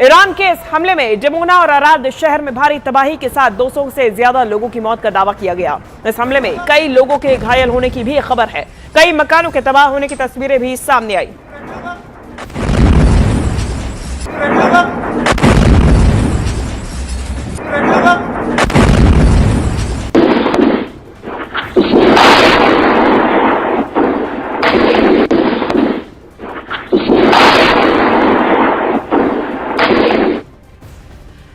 Iran के इस हमले में डिमोना और अराद शहर में भारी तबाही के साथ 200 से ज्यादा लोगों की मौत का दावा किया गया। इस हमले में कई लोगों के घायल होने की भी खबर है। कई मकानों के तबाह होने की तस्वीरें भी सामने आई।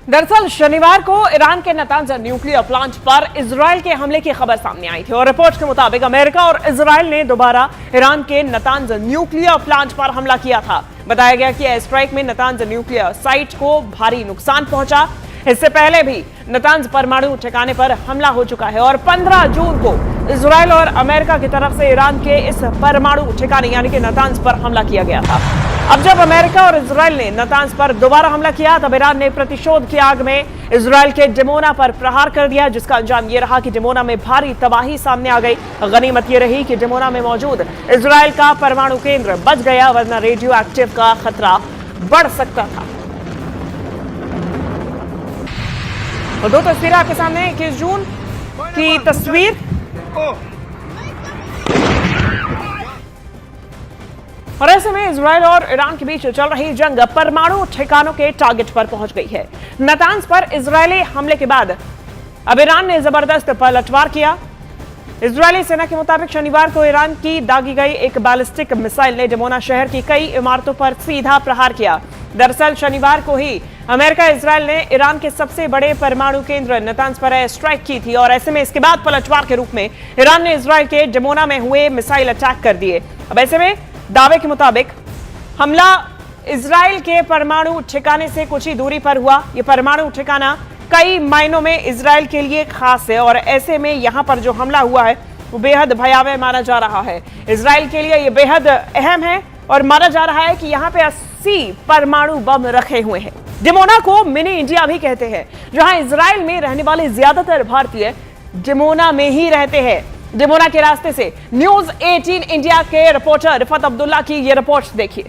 दरअसल शनिवार को ईरान के नतांज न्यूक्लियर प्लांट पर इजराइल के हमले की खबर सामने आई थी और रिपोर्ट्स के मुताबिक अमेरिका और इजराइल ने दोबारा ईरान के नतांज न्यूक्लियर प्लांट पर हमला किया था। बताया गया कि एयर स्ट्राइक में नतांज न्यूक्लियर साइट को भारी नुकसान पहुंचा। इससे पहले भी नतांज परमाणु ठिकाने पर हमला हो चुका है और 15 जून को इजराइल और अमेरिका की तरफ से ईरान के इस परमाणु ठिकाने यानी कि नतांज पर हमला किया गया था। अब जब अमेरिका और इजराइल ने नतांज पर दोबारा हमला किया तब ईरान ने प्रतिशोध की आग में इजराइल के डिमोना पर प्रहार कर दिया, जिसका अंजाम ये रहा कि डिमोना में भारी तबाही सामने आ गई। गनीमत ये रही कि डिमोना में मौजूद इजराइल का परमाणु केंद्र बच गया, वरना रेडियो एक्टिव का खतरा बढ़ सकता था। और दो तस्वीरें आपके सामने 21 जून की तस्वीर और ऐसे में इजराइल और ईरान के बीच चल रही जंग परमाणु ठिकानों के टारगेट पर पहुंच गई है। नतांज पर इजरायली हमले के बाद अब ईरान ने जबरदस्त पलटवार किया। इजरायली सेना के मुताबिक शनिवार को ईरान की दागी गई एक बैलिस्टिक मिसाइल ने डिमोना शहर की कई इमारतों पर सीधा प्रहार किया। दरअसल शनिवार को ही अमेरिका इजराइल ने ईरान के सबसे बड़े परमाणु केंद्र नतांज पर एयर स्ट्राइक की थी और ऐसे में इसके बाद पलटवार के रूप में ईरान ने इजराइल के डिमोना में हुए मिसाइल अटैक कर दिए। अब ऐसे में दावे के मुताबिक हमला इजराइल के परमाणु ठिकाने से कुछ ही दूरी पर हुआ। यह परमाणु ठिकाना कई मायनों में इजराइल के लिए खास है और ऐसे में यहां पर जो हमला हुआ है वो बेहद भयावह माना जा रहा है। इजराइल के लिए यह बेहद अहम है और माना जा रहा है कि यहां पे 80 परमाणु बम रखे हुए हैं। डिमोना को मिनी इंडिया भी कहते हैं, जहां इजराइल में रहने वाले ज्यादातर भारतीय डिमोना में ही रहते हैं। डिमोना के रास्ते से न्यूज 18 इंडिया के रिपोर्टर रिफत अब्दुल्ला की ये रिपोर्ट देखिए।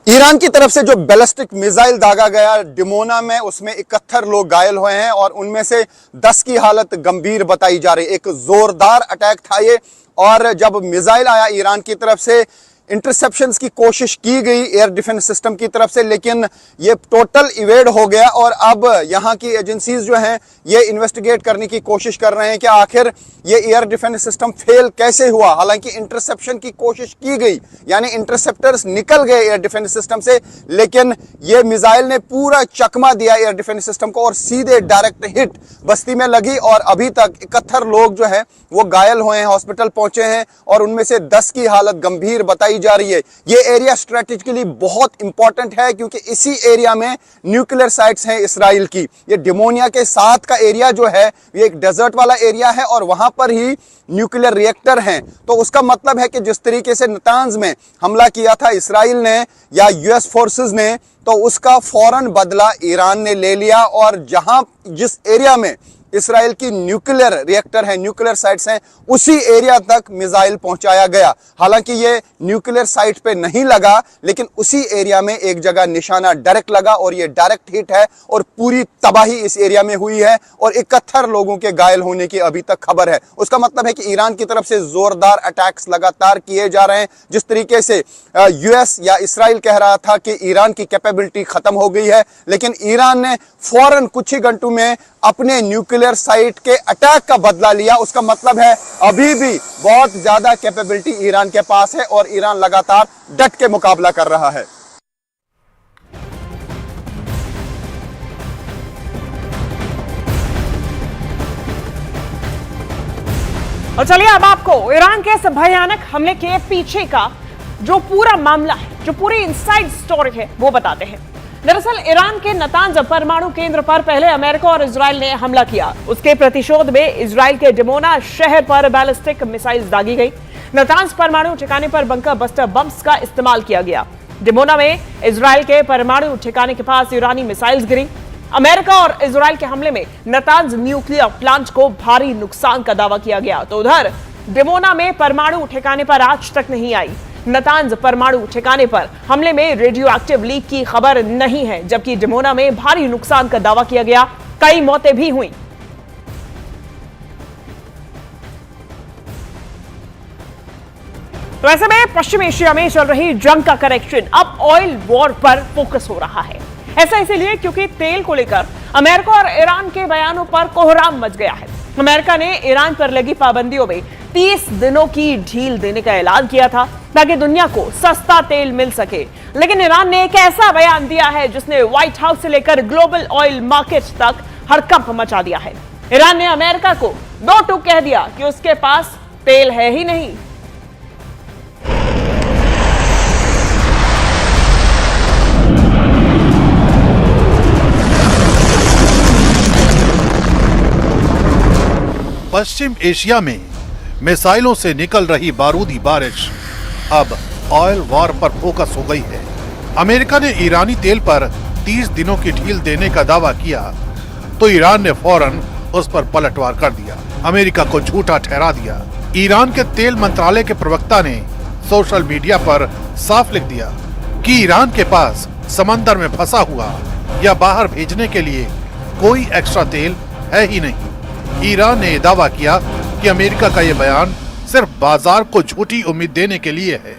ईरान की तरफ से जो बैलिस्टिक मिसाइल दागा गया डिमोना में, उसमें 71 लोग घायल हुए हैं और उनमें से 10 की हालत गंभीर बताई जा रही है। एक जोरदार अटैक था ये और जब मिसाइल आया ईरान की तरफ से इंटरसेप्शंस की कोशिश की गई एयर डिफेंस सिस्टम की तरफ से, लेकिन ये टोटल इवेड हो गया और अब यहाँ की एजेंसीज जो हैं ये इन्वेस्टिगेट करने की कोशिश कर रहे हैं कि आखिर ये एयर डिफेंस सिस्टम फेल कैसे हुआ। हालांकि इंटरसेप्शन की कोशिश की गई, यानी इंटरसेप्टर्स निकल गए एयर डिफेंस सिस्टम से, लेकिन ये मिसाइल ने पूरा चकमा दिया एयर डिफेंस सिस्टम को और सीधे डायरेक्ट हिट बस्ती में लगी और अभी तक 71 लोग जो है वो घायल हुए हैं, हॉस्पिटल पहुंचे हैं और उनमें से 10 की हालत गंभीर बताई जा रही है। ये एरिया स्ट्रेटेजिकली बहुत इंपॉर्टेंट है क्योंकि इसी एरिया में न्यूक्लियर साइट्स हैं इसराइल की। ये डिमोनिया के साथ का एरिया जो है ये एक डेजर्ट वाला एरिया है और वहां पर ही न्यूक्लियर रिएक्टर हैं। तो उसका मतलब है कि जिस तरीके से नतांज में हमला किया था इसराइल ने या यूएस फोर्सेस ने, तो उसका फौरन बदला ईरान ने ले लिया और जिस एरिया में इसराइल की न्यूक्लियर रिएक्टर है, न्यूक्लियर साइट्स हैं, उसी एरिया तक मिसाइल पहुंचाया गया। हालांकि ये न्यूक्लियर साइट पे नहीं लगा, लेकिन उसी एरिया में एक जगह निशाना डायरेक्ट लगा और ये डायरेक्ट हिट है और पूरी तबाही इस एरिया में हुई है और 71 लोगों के घायल होने की अभी तक खबर है। उसका मतलब है कि ईरान की तरफ से जोरदार अटैक्स लगातार किए जा रहे हैं। जिस तरीके से यूएस या इसराइल कह रहा था कि ईरान की कैपेबिलिटी खत्म हो गई है, लेकिन ईरान ने फौरन कुछ ही घंटों में अपने न्यूक्लियर साइट के अटैक का बदला लिया। उसका मतलब है अभी भी बहुत ज्यादा कैपेबिलिटी ईरान के पास है और ईरान लगातार डट के मुकाबला कर रहा है। और चलिए अब आपको ईरान के इस भयानक हमले के पीछे का जो पूरा मामला है, जो पूरी इनसाइड स्टोरी है, वो बताते हैं। दरअसल ईरान के नतांज परमाणु केंद्र पर पहले अमेरिका और इजराइल ने हमला किया। उसके प्रतिशोध में इजराइल के डिमोना शहर पर बैलिस्टिक मिसाइल दागी गई। नतांज परमाणु ठिकाने पर बंकर बस्टर बम्स का इस्तेमाल किया गया। डिमोना में इजराइल के परमाणु ठिकाने के पास ईरानी मिसाइल्स गिरी। अमेरिका और इजराइल के हमले में नतांज न्यूक्लियर प्लांट को भारी नुकसान का दावा किया गया, तो उधर डिमोना में परमाणु ठिकाने पर आज तक नहीं आई। नतांज परमाणु ठिकाने पर हमले में रेडियो एक्टिव लीक की खबर नहीं है, जबकि डिमोना में भारी नुकसान का दावा किया गया, कई मौतें भी हुई। वैसे में पश्चिम एशिया में चल रही जंग का करेक्शन अब ऑयल वॉर पर फोकस हो रहा है। ऐसा इसीलिए क्योंकि तेल को लेकर अमेरिका और ईरान के बयानों पर कोहराम मच गया है। अमेरिका ने ईरान पर लगी पाबंदियों में 30 दिनों की ढील देने का ऐलान किया था ताकि दुनिया को सस्ता तेल मिल सके, लेकिन ईरान ने एक ऐसा बयान दिया है जिसने व्हाइट हाउस से लेकर ग्लोबल ऑयल मार्केट तक हड़कंप मचा दिया है। ईरान ने अमेरिका को दो टूक कह दिया कि उसके पास तेल है ही नहीं। पश्चिम एशिया में मिसाइलों से निकल रही बारूदी बारिश अब ऑयल वॉर पर फोकस हो गई है। अमेरिका ने ईरानी तेल पर 30 दिनों की ढील देने का दावा किया तो ईरान ने फौरन उस पर पलटवार कर दिया, अमेरिका को झूठा ठहरा दिया। ईरान के तेल मंत्रालय के प्रवक्ता ने सोशल मीडिया पर साफ लिख दिया कि ईरान के पास समंदर में फंसा हुआ या बाहर भेजने के लिए कोई एक्स्ट्रा तेल है ही नहीं। ईरान ने दावा किया कि अमेरिका का यह बयान सिर्फ बाजार को झूठी उम्मीद देने के लिए है।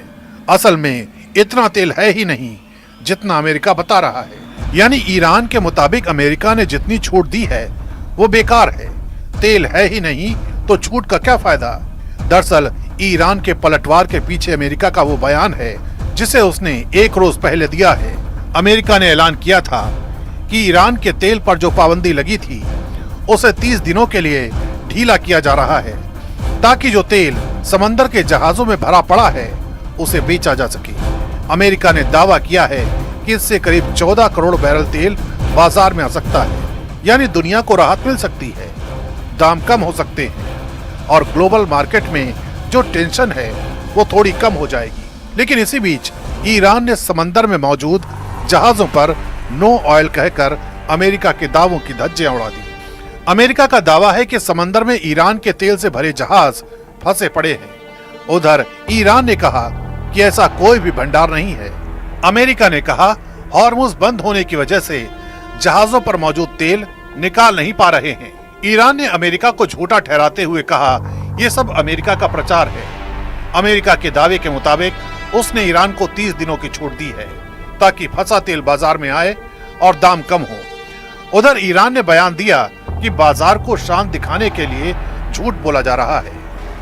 असल में इतना तेल है ही नहीं जितना अमेरिका बता रहा है। यानी ईरान के मुताबिक अमेरिका ने जितनी छूट दी है वो बेकार है। तेल है ही नहीं तो छूट का क्या फायदा। दरअसल ईरान के पलटवार के पीछे अमेरिका का वो बयान है जिसे उसने एक रोज पहले दिया है। अमेरिका ने ऐलान किया था कि ईरान के तेल पर जो पाबंदी लगी थी उसे 30 दिनों के लिए ढीला किया जा रहा है ताकि जो तेल समंदर के जहाजों में भरा पड़ा है उसे बेचा जा सके। अमेरिका ने दावा किया है कि इससे करीब 14 करोड़ बैरल तेल बाजार में आ सकता है, यानी दुनिया को राहत मिल सकती है, दाम कम हो सकते हैं और ग्लोबल मार्केट में जो टेंशन है वो थोड़ी कम हो जाएगी। लेकिन इसी बीच ईरान ने समंदर में मौजूद जहाजों पर नो ऑयल कहकर अमेरिका के दावों की धज्जियां उड़ा दी। अमेरिका का दावा है कि समंदर में ईरान के तेल से भरे जहाज फंसे पड़े हैं। उधर ईरान ने कहा कि ऐसा कोई भी भंडार नहीं है। अमेरिका ने कहा हॉर्मुज बंद होने की वजह से जहाजों पर मौजूद तेल निकाल नहीं पा रहे हैं। ईरान ने अमेरिका को झूठा ठहराते हुए कहा यह सब अमेरिका का प्रचार है। अमेरिका के दावे के मुताबिक उसने ईरान को 30 दिनों की छूट दी है ताकि फंसा तेल बाजार में आए और दाम कम हो। उधर ईरान ने बयान दिया कि बाजार को शांत दिखाने के लिए झूठ बोला जा रहा है।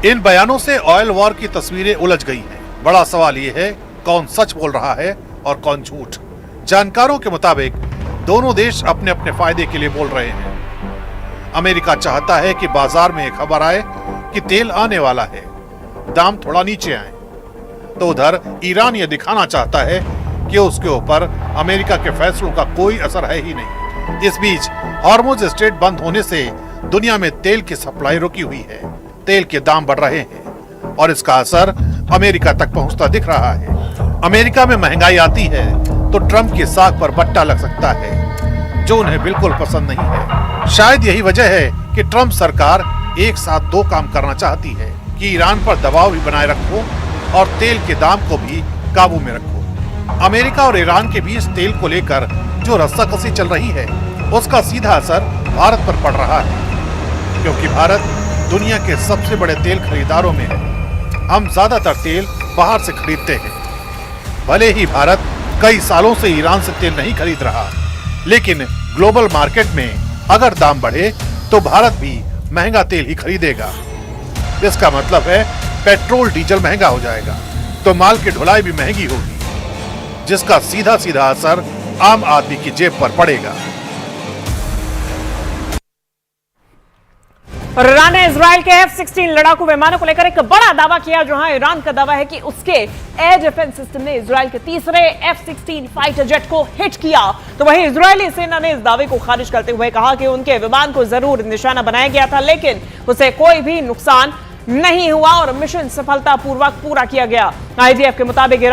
इन बयानों से ऑयल वॉर की तस्वीरें उलझ गई हैं। बड़ा सवाल ये है कौन सच बोल रहा है और कौन झूठ। जानकारों के मुताबिक दोनों देश अपने अपने फायदे के लिए बोल रहे हैं। अमेरिका चाहता है कि बाजार में एक खबर आए कि तेल आने वाला है, दाम थोड़ा नीचे आए, तो उधर ईरान ये दिखाना चाहता है कि उसके ऊपर अमेरिका के फैसलों का कोई असर है ही नहीं। इस बीच हॉर्मुज स्ट्रेट बंद होने से दुनिया में तेल की सप्लाई रुकी हुई है, तेल के दाम बढ़ रहे हैं और इसका असर अमेरिका तक पहुंचता दिख रहा है। अमेरिका में महंगाई आती है तो ट्रंप की साख पर बट्टा लग सकता है, जो उन्हें बिल्कुल पसंद नहीं है। शायद यही वजह है कि ट्रंप सरकार एक साथ दो काम करना चाहती है कि ईरान पर दबाव भी बनाए रखो और तेल के दाम को भी काबू में रखो। अमेरिका और ईरान के बीच तेल को लेकर जो रस्साकसी चल रही है उसका सीधा असर भारत पर पड़ रहा है, क्योंकि भारत दुनिया के सबसे बड़े तेल खरीदारों में है। हम ज्यादातर तेल बाहर से खरीदते हैं। भले ही भारत कई सालों से ईरान से तेल नहीं खरीद रहा, लेकिन ग्लोबल मार्केट में अगर दाम बढ़े तो भारत भी महंगा तेल ही खरीदेगा। इसका मतलब है पेट्रोल डीजल महंगा हो जाएगा तो माल की ढुलाई भी महंगी होगी, जिसका सीधा सीधा असर आम आदमी की जेब पर पड़ेगा। और ईरान ने इजराइल के F-16 लड़ाकू विमानों को लेकर एक बड़ा दावा किया, जहां ईरान का दावा है कि उसके एयर डिफेंस सिस्टम ने इजराइल के तीसरे F-16 फाइटर जेट को हिट किया। तो वहीं इजरायली सेना ने इस दावे को खारिज करते हुए कहा कि उनके विमान को जरूर निशाना बनाया गया था, लेकिन उसे कोई भी नुकसान नहीं हुआ और मिशन सफलतापूर्वक पूरा किया गया। IDF के मुताबिक